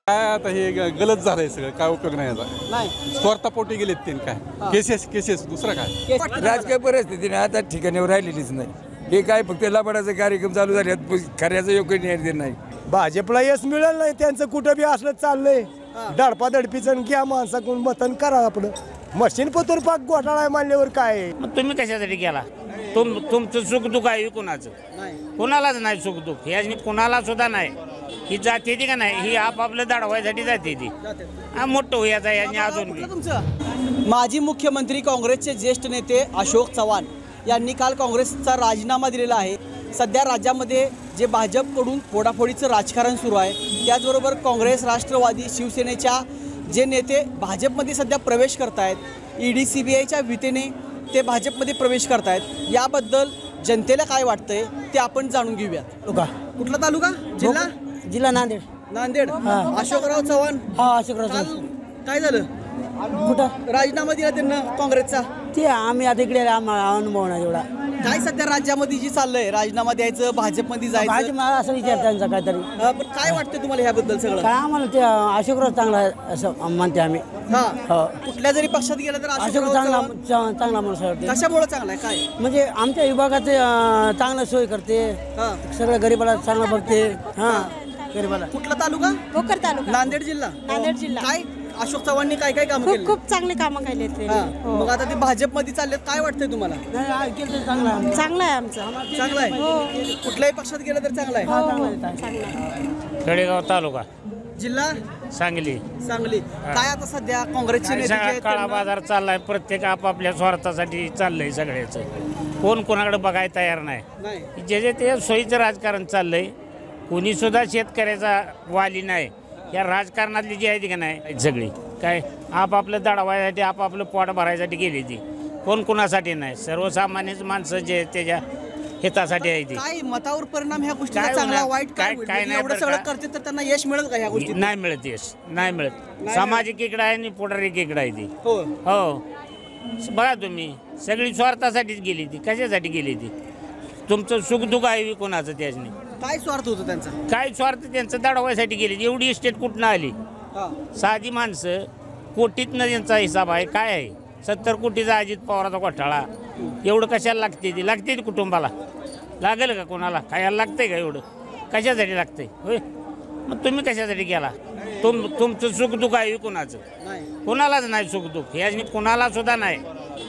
काय आता हे गलत झालंय सगळं, काय उपयोग नाही याचा. नाही स्वार्थापोटी गेलेत ते काय केसेस दुसरं काय. राजकीय परिस्थितीने आता ठिकाणीवर राहिलेलीच नाही. हे काय फक्त लबाडाचे कार्यक्रम चालू झाले, खऱ्याचं योग्य निर्णय नाही. भाजपला यश मिळेल नाही, त्यांचं कुठं बी असलं चाललंय. धडपाधडपीचं घ्या माणसाकडून मतन करा आपलं. मशीन पतोर पाक घोटाळा आहे मानल्यावर काय आहे? मग तुम्ही कशासाठी केला? तुमचं सुख दुःख आहे कोणाचं? कोणालाच नाही सुख दुःख, याची कोणाला सुद्धा नाही. ही जाते ती का नाही, ही आपापलं दडवायसाठी जाते ती. हा मोठं होयाचा याने अजून बी. तुमचं माजी मुख्यमंत्री काँग्रेसचे ज्येष्ठ नेते अशोक चव्हाण यांनी काल काँग्रेसचा राजीनामा दिलेला आहे. सध्या राज्यामध्ये जे भाजपकडून फोडाफोडीचं राजकारण सुरू आहे, त्याचबरोबर काँग्रेस, राष्ट्रवादी, शिवसेनेच्या जे नेते भाजपमध्ये सध्या प्रवेश करत आहेत, ED CBIच्या भीतीने ते भाजपमध्ये प्रवेश करत आहेत. याबद्दल जनतेला काय वाटतंय ते आपण जाणून घेऊयात. कुठला तालुका? जिल्हा नांदेड. नांदेड. अशोकराव चव्हाण. अशोकराव काल काय झालं? कुठं राजीनामा दिला त्यांना काँग्रेसचा. ते आम्ही आता इकडे आम्हाला अनुभव नाही एवढा. काय सध्या राज्यामध्ये जी चाललंय, राजीनामा द्यायचं, भाजपमध्ये भाजी जायचं, मला असं विचार त्यांचा काहीतरी पण काय वाटतं तुम्हाला ह्याबद्दल सगळं? काय आम्हाला ते अशोकराव चांगला आहे असं म्हणते आम्ही. हा, हो. कुठल्या जरी पक्षात गेलं तर अशोक अशोकराव चांगला चव्हाण चांगला माणूस वाटते. कशामुळे चांगला आहे? काय? म्हणजे आमच्या विभागात चांगलं सोय करते, हा. सगळं गरीबाला चांगलं बघते. हा, गरीबाला. कुठला तालुका? भोकर तालुका, नांदेड जिल्हा. नांदेड जिल्हा. काय अशोक चव्हाणनी काय काय काम खूप केली? खूप चांगले कामं केले ते. मग आता ते भाजपमध्ये चाललेत, काय वाटतंय तुम्हाला? नाही, केलं तर चांगलं आहे. चांगलं आहे आमचं. चांगलं आहे. कुठल्याही पक्षात गेलं तर चांगलं आहे. चांगलं आहे. कडेगाव तालुका, जिल्हा सांगली. सांगली. काय आता सध्या काँग्रेसचे नेते जे सगळा आहेत काळा त्यांना- बाजार चाललाय, प्रत्येक आपापल्या स्वार्थासाठी चाललंय सगळ्याचं. कोण कोणाकडे बघायला तयार नाही. नाही. जे ते सोयीचं राजकारण चाललंय. कोणी सुद्धा शेतकऱ्याचा वाली नाही. या राजकारणातली जी आहे ती का नाही सगळी काय आपापलं दडवायसाठी, आपापलं पोट भरायसाठी गेली ती. कोण कोणासाठी नाही. सर्वसामान्यच माणसं जे त्याच्या हितासाठी आहे ती. काय मतावर परिणाम ह्या गोष्टीचा काय चांगला होणार? वाईट काय काय- होईल? काय म्हणजे नाही एवढं बरं सगळं का? करते तर त्यांना यश मिळेल का ह्या गोष्टीत? नाही मिळत यश, नाही मिळत. सामाजिक इकडं आहे आणि पुढारी इकडं आहे ती. हो. हो, बघा तुम्ही, सगळी स्वार्थासाठीच गेली ती. कशासाठी गेली ती? तुमचं सुखदुःख आहे कोणाचं त्याच्याने? काय स्वार्थ होतं त्यांचा? काय स्वार्थ त्यांचं दडवायसाठी गेली. एवढी इस्टेट कुठनं आली? हा. साधी माणसं, कोटीतनं त्यांचा हिसाब आहे. काय आहे 70 कोटीचा अजित पवाराचा घोटाळा. एवढं कशाला लागते ती? लागते ती कुटुंबाला? लागेल का कोणाला? खायला लागतंय का एवढं? कशासाठी लागतंय? होय, मग तुम्ही कशासाठी गेला? तुमचं सुखदुःख आहे कोणाचं? नाही. कोणालाच नाही सुख दुःख, याची कोणाला सुद्धा नाही.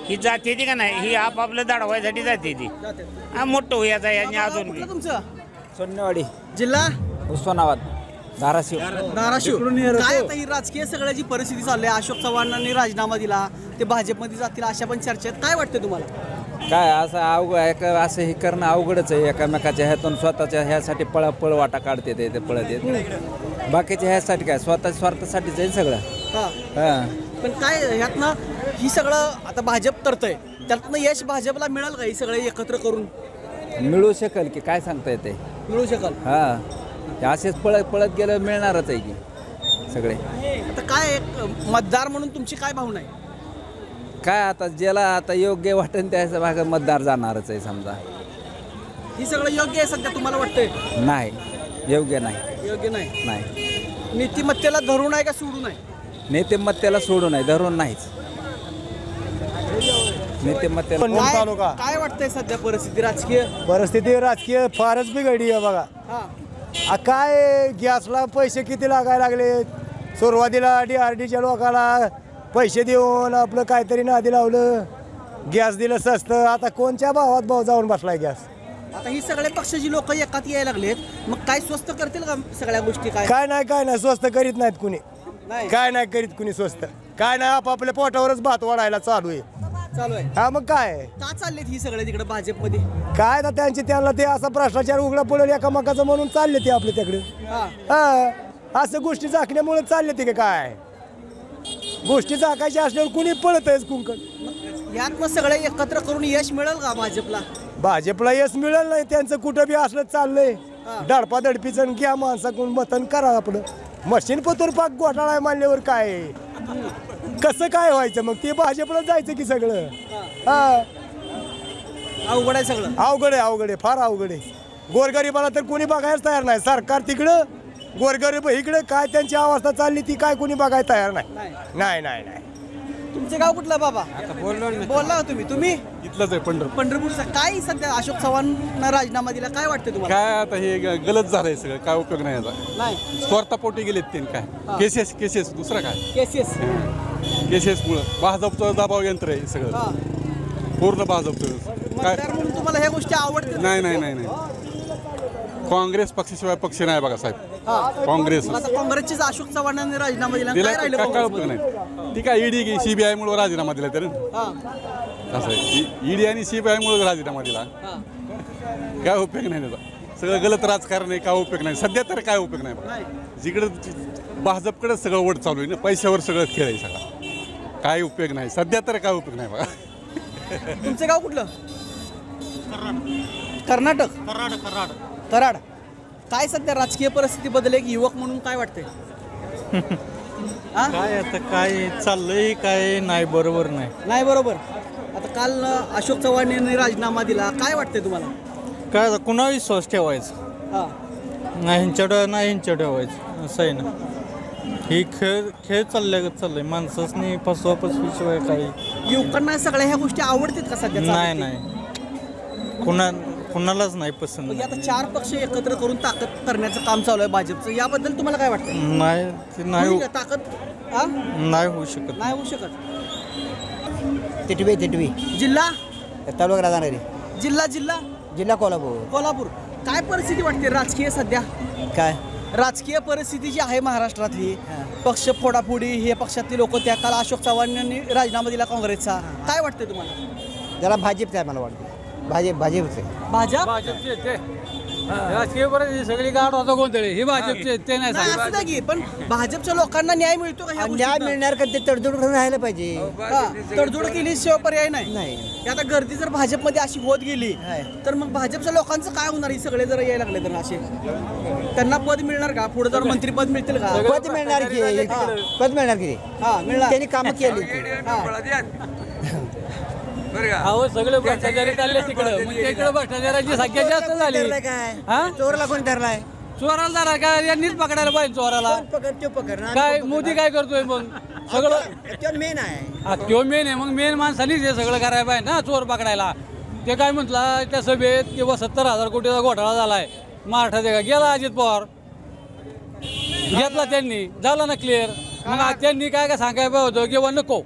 ही जाते ती का नाही, ही आपापलं दडवायसाठी जाते ती. जाते. हा मोठं होयाचा याने अजून बी. कुठलं तुमचं? सोन्नेवाडी, जिल्हा उस्मानाबाद, धाराशिव. धाराशिव. काय आता ही राजकीय सगळ्याची जी परिस्थिती चालली आहे, अशोक चव्हाणांनी राजीनामा दिला, ते भाजपमध्ये जातील अशा पण चर्चा आहेत. काय वाटतं तुम्हाला? काय असं अवघड असं हे करणं अवघडच आहे. एकामेकाच्या ह्यातून स्वतःच्या ह्यासाठी पळवाटा काढते ते पळत येत. बाकीच्या ह्यासाठी काय स्वतः स्वार्थासाठीच आहे सगळं. हा. हां, पण काय ह्यातनं ही सगळं आता भाजप करतंय, त्यातनं यश भाजपला मिळेल का? ही सगळे एकत्र करून मिळू शकेल की काय सांगता येते. मिळू शकेल. हां, असेच पळत गेलं मिळणारच आहे की सगळे. आता काय एक मतदार म्हणून तुमची काय भावना आहे? काय आता ज्याला आता योग्य वाटेल त्याच्या भागात मतदार जाणारच आहे समजा. ही सगळं योग्य आहे सध्या तुम्हाला वाटतंय? नाही, योग्य नाही. योग्य नाही. नाही, नीतिमत्तेला धरून आहे का सोडून आहे? नीतिमत्तेला सोडून आहे, धरून नाहीच. नीतिमत्तेला काय वाटतंय सध्या परिस्थिती राजकीय फारच बिघडली आहे बघा. हा. काय गॅसला पैसे किती लागायला लागले. सुरुवातीला DRDच्या लोकांना पैसे देऊन आपलं काहीतरी नादी लावलं, गॅस दिलं स्वस्त. आता कोणत्या भावात भाव जाऊन बसलाय गॅस? आता ही सगळे पक्षाची लोक एकात यायला लागलेत, मग काय स्वस्त करतील का सगळ्या गोष्टी? काय नाही स्वस्त करीत नाहीत कुणी. नाही. काय नाही करीत कुणी स्वस्त. काय नाही, आपापल्या पोटावरच भात वाढायला चालू आहे. चालू आहे. हा, मग काय का चाललेत ही सगळे तिकडे भाजपमध्ये? काय ना त्यांना ते असा भ्रष्टाचार उघडा पडेल एकामेकाचं म्हणून चालले ते आपले तिकडे. हा. हा, असं गोष्टी झाकण्यामुळे चालले ते काय. गोष्टी झाकायच्या असल्यावर कुणी पळत आहेच कुंकण. यात मग सगळे एकत्र करून यश मिळेल का भाजपला? भाजपला यश मिळेल नाही, त्यांचं कुठं बी असलं चाललंय. धडपाधडपीचं घ्या माणसाकडून मतन करा आपलं. मशीन पतोर पाक घोटाळा आहे मानल्यावर काय आहे? कसं काय व्हायचं मग? ते भाजपला जायचं की सगळं. हा, अवघड आहे सगळं. अवघड आहे, फार अवघड आहे. गोरगरिबाला तर कोणी बघायला तयार नाही. सरकार तिकडं गोरगरीब इकडे काय त्यांची अवस्था चालली ती काय कोणी बघायला तयार नाही नाही नाही नाही नाही तुमचं गाव कुठलं बाबा बोलला हो तुम्ही इथलंच आहे पंढरपूर. पंढरपूरचं काय सध्या अशोक चव्हाणनं राजीनामा दिला काय वाटतं तुम्हाला काय आता हे गलत झालंय सगळं, काय उपयोग नाही याचा. नाही स्वार्थापोटी गेलेत ते काय केसेस दुसरं काय केसीएस केसेसमुळं भाजपचं दबाव यंत्र आहे सगळं, हा पूर्ण भाजपचं काय. मतदार म्हणून तुम्हाला ह्या गोष्टी आवडतात नाही काँग्रेस पक्षाशिवाय पक्ष नाही बघा साहेब. हा काँग्रेस मग आता काँग्रेसचेच अशोक चव्हाणांनी राजीनामा दिला दिला काय राहिलं काय उपयोग काँग्रेसमध्ये? नाही. ती काय ईडी सीबीआय मुळे राजीनामा दिला तर हा असं आहे. ईडी आणि सीबीआय मुळे राजीनामा दिला, हा काय उपयोग नाही त्याचा. सगळं गलत राजकारण आहे, काय उपयोग नाही सध्या तर. काय उपयोग नाही बघा. नाही जिकडं भाजपकडे सगळं वोट चालू आहे ना, पैशावर सगळं खेळ आहे सगळा. काय उपयोग नाही सध्या तर. काय उपयोग नाही बघा. तुमचं गाव कुठलं? कर्नाटक. कराड. काय सध्या राजकीय परिस्थिती बदल एक युवक म्हणून काय वाटतंय? हा? काय आता काय चाललंय काय नाही बरोबर नाही. नाही बरोबर. आता काल अशोक चव्हाण यांनी राजीनामा दिला काय वाटतंय तुम्हाला? काय आता कुणा विश्वास ठेवायचा, हा नाही ह्यांच्या ठेवायचं असं आहे ना. ही खेळ चाललंय माणसासनी फसवाशिवाय काही युवकांना सगळ्या ह्या गोष्टी आवडतात का सध्या? नाही कुणालाच नाही पसंत. म्हणजे आता 4 पक्ष एकत्र करून ताकद करण्याचं काम चालू आहे भाजपचं, याबद्दल तुम्हाला काय वाटतं? नाही ते नाही होईल का ताकद? हा? नाही होऊ शकत. नाही होऊ शकत. तिटवी जिल्हा तालुका राहणारी जिल्हा जिल्हा कोल्हापूर. कोल्हापूर. काय परिस्थिती वाटते राजकीय सध्या? काय राजकीय परिस्थिती जी आहे महाराष्ट्रातली, पक्ष फोडाफोडी, हे पक्षातले लोक त्या काल अशोक चव्हाण यांनी राजीनामा दिला काँग्रेसचा, काय वाटतंय तुम्हाला? त्याला भाजपचं आहे मला वाटतं. भाजपचं भाजप भाजपचे ते राजकीय परिस्थिती सगळी गाठ होता गोंधळी ही भाजपचे ते नाही नाही असं नाही की, पण भाजपच्या लोकांना न्याय मिळतो का ह्या न्याय गोष्टीतनं? मिळणार का ते तडजोड करून राहायला पाहिजे. हा, तडजोड केल्याशिवाय पर्याय नाही. नाही की आता गर्दी जर भाजपमध्ये अशी होत गेली तर मग भाजपच्या लोकांचं काय होणार? ही सगळे जर यायला लागले तर असे त्यांना पद मिळणार का? पुढे जर मंत्रीपद मिळतील का? पद मिळणार की पद मिळणार की हा मिळणार. त्यांनी कामं केली. अहो सगळे भ्रष्टाचारी चालले तिकडं, मग तिकडं भ्रष्टाचाराची संख्या जास्त झाली. हा? चोरला कोण ठरलाय? चोराला जरा काय यांनीच पकडायला पाहिजे चोराला. पकड काय मोदी काय करतोय मग सगळं? मेन आहे. हा तो मेन आहे, मग मेन माणसानीच हे सगळं करायला पाहिजे ना चोर पकडायला. ते काय म्हटलं त्या सभेत किंवा 70,000 कोटीचा घोटाळा झालाय महाराष्ट्रात, का गेला अजित पवार घेतला त्यांनी, झाला ना क्लिअर. मग त्यांनी काय सांगायला पाहिजे होतं किंवा नको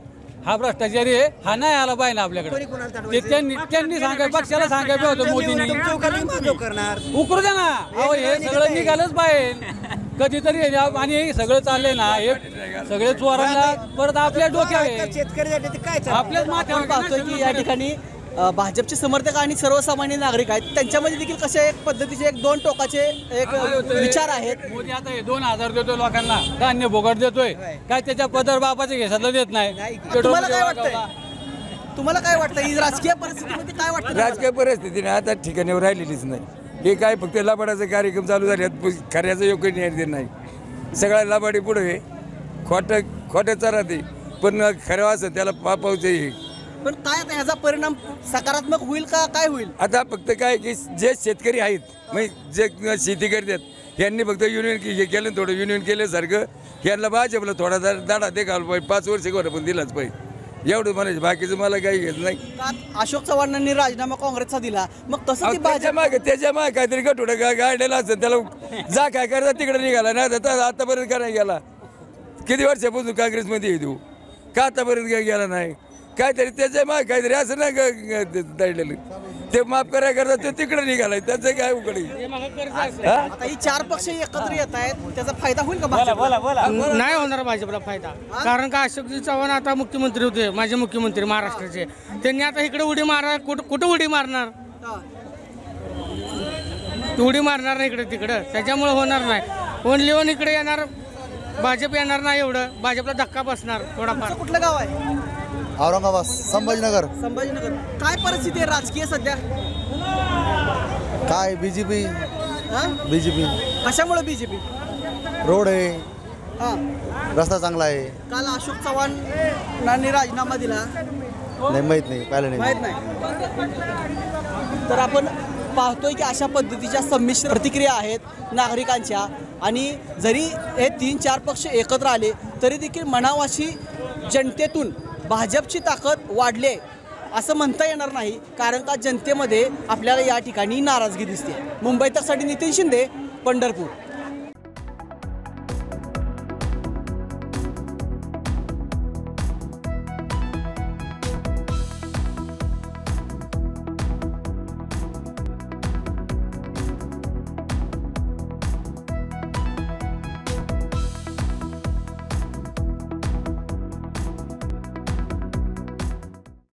हा भ्रष्टाचारी आहे, हा नाही आला पाहिजे आपल्याकडे. ते त्यांनी सांगायला, पक्षाला सांगायला होतं मोदींनी. उकरू द्या ना. अहो हे सगळं निघालंच पाहिजे कधीतरी. आणि हे सगळं चाललंय ना, हे सगळे चोरांना परत आपल्या डोक्यावर आहे, शेतकऱ्यासाठी काय आपल्याच माथ्यावर पाहतोय की या ठिकाणी भाजपचे समर्थक आणि सर्वसामान्य नागरिक आहेत, त्यांच्यामध्ये देखील कशा एक पद्धतीचे 2 टोकाचे एक विचार आहेत. मोदी आता हे 2,000 देतोय लोकांना, धान्य भोगट देतोय, काय त्याच्या पदर बापाच्या घेसातलं देत नाही. तुम्हाला काय वाटतंय? तुम्हाला काय वाटतं ही राजकीय परिस्थितीमध्ये काय वाटतं? राजकीय परिस्थितीने आता ठिकाणीवर राहिलेलीच नाही. हे काय फक्त लबाडाचे कार्यक्रम चालू झाले, खऱ्याचं योग्य निर्णय नाही. सगळ्या लबाडी पुढे खोट्याचा राहते, पण खरं असं त्याला पापावचे. पण काय आता ह्याचा परिणाम सकारात्मक होईल का काय होईल? आता फक्त काय की जे शेतकरी आहेत, म्हणजे जे शेती करतात यांनी फक्त युनियन केलं, थोडं युनियन केल्यासारखं यांना भाजपला थोडा दाडा ते घालू पाहिजे. 5 वर्ष घर पण दिलाच पाहिजे, एवढं म्हणायचं. बाकीचं मला काही घेत नाही. का अशोक चव्हाणांनी राजीनामा काँग्रेसचा दिला, मग तसं ती त्याच्या मागे काहीतरी गटोडं गाडलेलं असतं, त्याला जा काय करता तिकडे निघाला ना. आतापर्यंत का नाही गेला? किती वर्षापासून काँग्रेसमध्ये येतो का आतापर्यंत काय गेला नाही? काहीतरी त्याच्या मागे काहीतरी असं नाही दडलेलं, ते माफ करायला करता ते तिकडे निघालाय. त्याचं काय उकडी? आता ही 4 पक्ष एकत्र येत आहेत, त्याचा फायदा होईल का भाजपला? नाही होणार भाजपला फायदा. कारण का अशोकजी चव्हाण आता मुख्यमंत्री होते, माझे मुख्यमंत्री महाराष्ट्राचे. त्यांनी आता इकडे उडी मारणार, कुठं उडी मारणार? उडी मारणार नाही इकडे तिकडं, त्याच्यामुळे होणार नाही. ओनली वन इकडे येणार, भाजप येणार नाही. एवढं भाजपला धक्का बसणार थोडाफार. कुठलं गाव आहे? औरंगाबाद, संभाजीनगर. संभाजीनगर. काय परिस्थिती आहे राजकीय सध्या? काय बीजेपी हा? बीजेपी कशामुळे बीजेपी? रोड आहे, हा रस्ता चांगला आहे. काल अशोक चव्हाणांनी राजीनामा दिला, नाही माहित नाही, पाहिलं माहित नाही. नाही. तर आपण पाहतोय की अशा पद्धतीच्या संमिश्र प्रतिक्रिया आहेत नागरिकांच्या आणि जरी हे 3-4 पक्ष एकत्र आले तरी देखील म्हणावाशी जनतेतून भाजपची ताकद वाढली आहे असं म्हणता येणार नाही, कारण का जनतेमध्ये आपल्याला या ठिकाणी नाराजगी दिसते. मुंबई तकसाठी नितीन शिंदे, पंढरपूर.